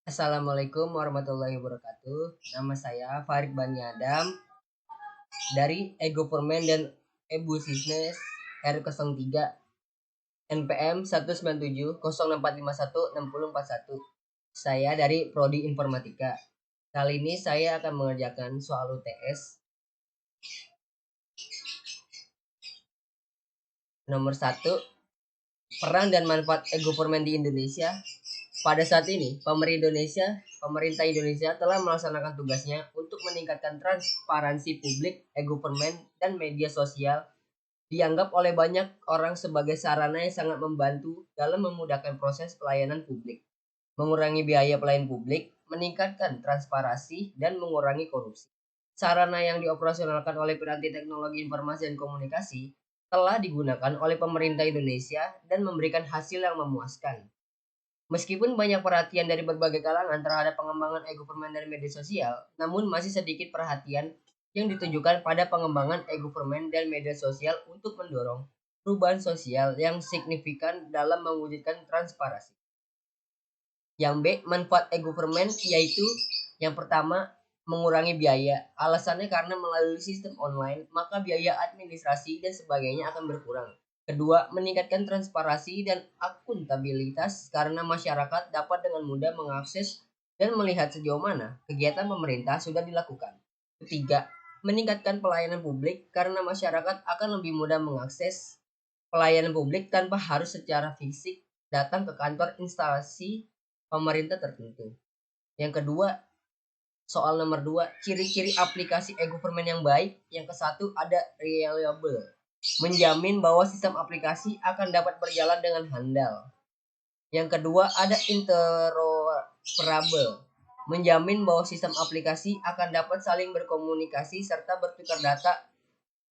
Assalamualaikum warahmatullahi wabarakatuh. Nama saya Farid Bani Adam dari e-Government dan e-Business R03 NPM 197 06451 6041. Saya dari Prodi Informatika. Kali ini saya akan mengerjakan soal UTS nomor 1, peran dan manfaat e-Government di Indonesia. Pada saat ini, pemerintah Indonesia telah melaksanakan tugasnya untuk meningkatkan transparansi publik, e-Government, dan media sosial. Dianggap oleh banyak orang sebagai sarana yang sangat membantu dalam memudahkan proses pelayanan publik, mengurangi biaya pelayanan publik, meningkatkan transparansi, dan mengurangi korupsi. Sarana yang dioperasionalkan oleh Piranti Teknologi Informasi dan Komunikasi telah digunakan oleh pemerintah Indonesia dan memberikan hasil yang memuaskan. Meskipun banyak perhatian dari berbagai kalangan terhadap pengembangan e-Government dan media sosial, namun masih sedikit perhatian yang ditujukan pada pengembangan e-Government dan media sosial untuk mendorong perubahan sosial yang signifikan dalam mewujudkan transparansi. Yang B, manfaat e-Government yaitu yang pertama, mengurangi biaya. Alasannya karena melalui sistem online, maka biaya administrasi dan sebagainya akan berkurang. Kedua, meningkatkan transparansi dan akuntabilitas karena masyarakat dapat dengan mudah mengakses dan melihat sejauh mana kegiatan pemerintah sudah dilakukan. Ketiga, meningkatkan pelayanan publik karena masyarakat akan lebih mudah mengakses pelayanan publik tanpa harus secara fisik datang ke kantor instalasi pemerintah tertentu. Yang kedua, soal nomor 2, ciri-ciri aplikasi e-Government yang baik. Yang ke-1 ada reliable, menjamin bahwa sistem aplikasi akan dapat berjalan dengan handal. Yang kedua ada interoperable, menjamin bahwa sistem aplikasi akan dapat saling berkomunikasi serta bertukar data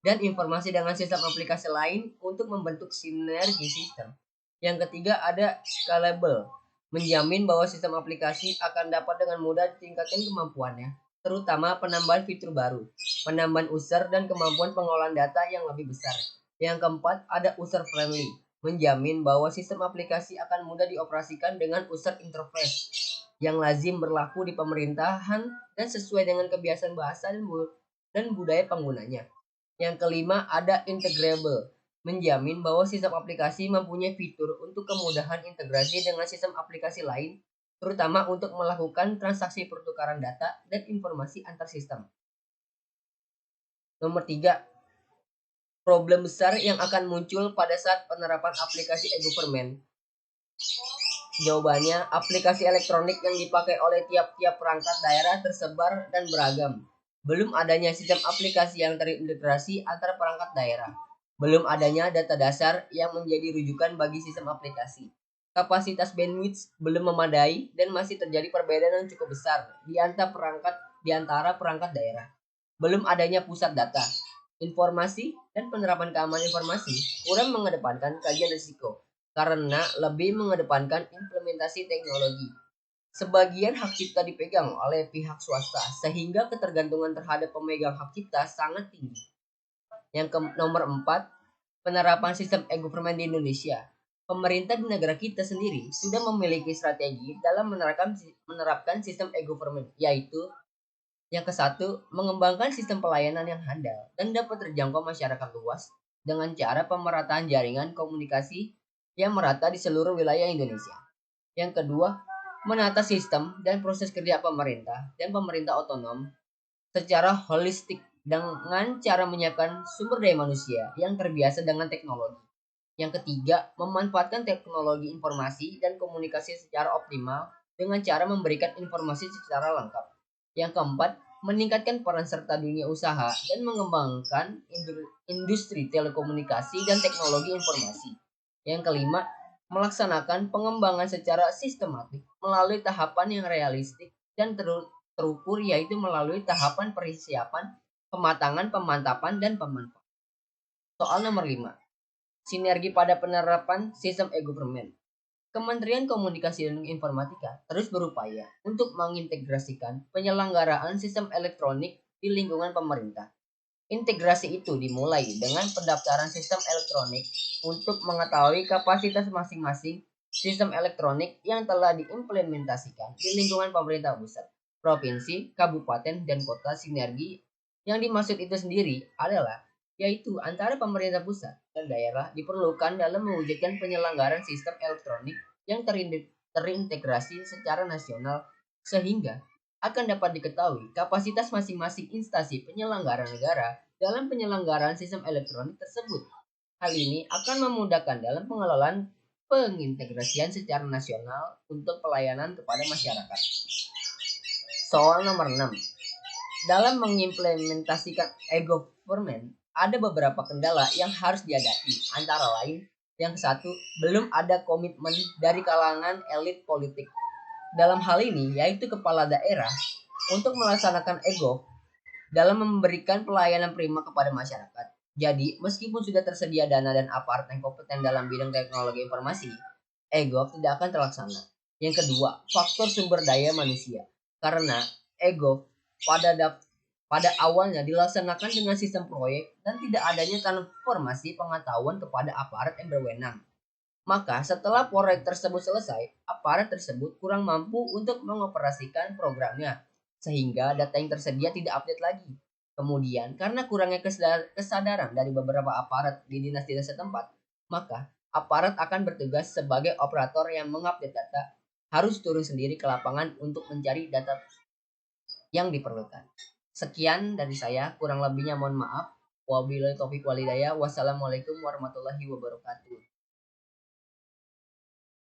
dan informasi dengan sistem aplikasi lain untuk membentuk sinergi sistem. Yang ketiga ada scalable, menjamin bahwa sistem aplikasi akan dapat dengan mudah ditingkatkan kemampuannya, terutama penambahan fitur baru, penambahan user, dan kemampuan pengolahan data yang lebih besar. Yang keempat ada user friendly, menjamin bahwa sistem aplikasi akan mudah dioperasikan dengan user interface yang lazim berlaku di pemerintahan dan sesuai dengan kebiasaan bahasa dan budaya penggunanya. Yang kelima ada integrable, menjamin bahwa sistem aplikasi mempunyai fitur untuk kemudahan integrasi dengan sistem aplikasi lain, terutama untuk melakukan transaksi pertukaran data dan informasi antar sistem. Nomor 3, problem besar yang akan muncul pada saat penerapan aplikasi e-Government. Jawabannya, aplikasi elektronik yang dipakai oleh tiap-tiap perangkat daerah tersebar dan beragam. Belum adanya sistem aplikasi yang terintegrasi antar perangkat daerah. Belum adanya data dasar yang menjadi rujukan bagi sistem aplikasi. Kapasitas bandwidth belum memadai dan masih terjadi perbedaan yang cukup besar di antara perangkat daerah. Belum adanya pusat data, informasi, dan penerapan keamanan informasi kurang mengedepankan kajian risiko karena lebih mengedepankan implementasi teknologi. Sebagian hak cipta dipegang oleh pihak swasta sehingga ketergantungan terhadap pemegang hak cipta sangat tinggi. Nomor 4, penerapan sistem e-Government di Indonesia. Pemerintah di negara kita sendiri sudah memiliki strategi dalam menerapkan sistem e-Government, yaitu yang ke-1, mengembangkan sistem pelayanan yang handal dan dapat terjangkau masyarakat luas dengan cara pemerataan jaringan komunikasi yang merata di seluruh wilayah Indonesia. Yang kedua, menata sistem dan proses kerja pemerintah dan pemerintah otonom secara holistik dengan cara menyiapkan sumber daya manusia yang terbiasa dengan teknologi. Yang ketiga, memanfaatkan teknologi informasi dan komunikasi secara optimal dengan cara memberikan informasi secara lengkap. Yang keempat, meningkatkan peran serta dunia usaha dan mengembangkan industri telekomunikasi dan teknologi informasi. Yang kelima, melaksanakan pengembangan secara sistematik melalui tahapan yang realistik dan terukur, yaitu melalui tahapan persiapan, pematangan, pemantapan, dan pemanfaatan. Soal nomor 5, sinergi pada penerapan sistem e-Government. Kementerian Komunikasi dan Informatika terus berupaya untuk mengintegrasikan penyelenggaraan sistem elektronik di lingkungan pemerintah. Integrasi itu dimulai dengan pendaftaran sistem elektronik untuk mengetahui kapasitas masing-masing sistem elektronik yang telah diimplementasikan di lingkungan pemerintah pusat, provinsi, kabupaten, dan kota. Sinergi yang dimaksud itu sendiri adalah yaitu antara pemerintah pusat dan daerah diperlukan dalam mewujudkan penyelenggaraan sistem elektronik yang terintegrasi secara nasional sehingga akan dapat diketahui kapasitas masing-masing instansi penyelenggara negara dalam penyelenggaraan sistem elektronik tersebut. Hal ini akan memudahkan dalam pengelolaan pengintegrasian secara nasional untuk pelayanan kepada masyarakat. Soal nomor 6. Dalam mengimplementasikan e-government, ada beberapa kendala yang harus dihadapi. Antara lain, yang satu, belum ada komitmen dari kalangan elit politik. Dalam hal ini, yaitu kepala daerah, untuk melaksanakan e-gov dalam memberikan pelayanan prima kepada masyarakat. Jadi, meskipun sudah tersedia dana dan aparat yang kompeten dalam bidang teknologi informasi, e-gov tidak akan terlaksana. Yang kedua, faktor sumber daya manusia. Karena e-gov pada awalnya dilaksanakan dengan sistem proyek dan tidak adanya transformasi pengetahuan kepada aparat yang berwenang. Maka setelah proyek tersebut selesai, aparat tersebut kurang mampu untuk mengoperasikan programnya, sehingga data yang tersedia tidak update lagi. Kemudian, karena kurangnya kesadaran dari beberapa aparat di dinas-dinas setempat, maka aparat akan bertugas sebagai operator yang mengupdate data, harus turun sendiri ke lapangan untuk mencari data yang diperlukan. Sekian dari saya, kurang lebihnya mohon maaf. Wabillahi taufiq walhidayah. Wassalamualaikum warahmatullahi wabarakatuh.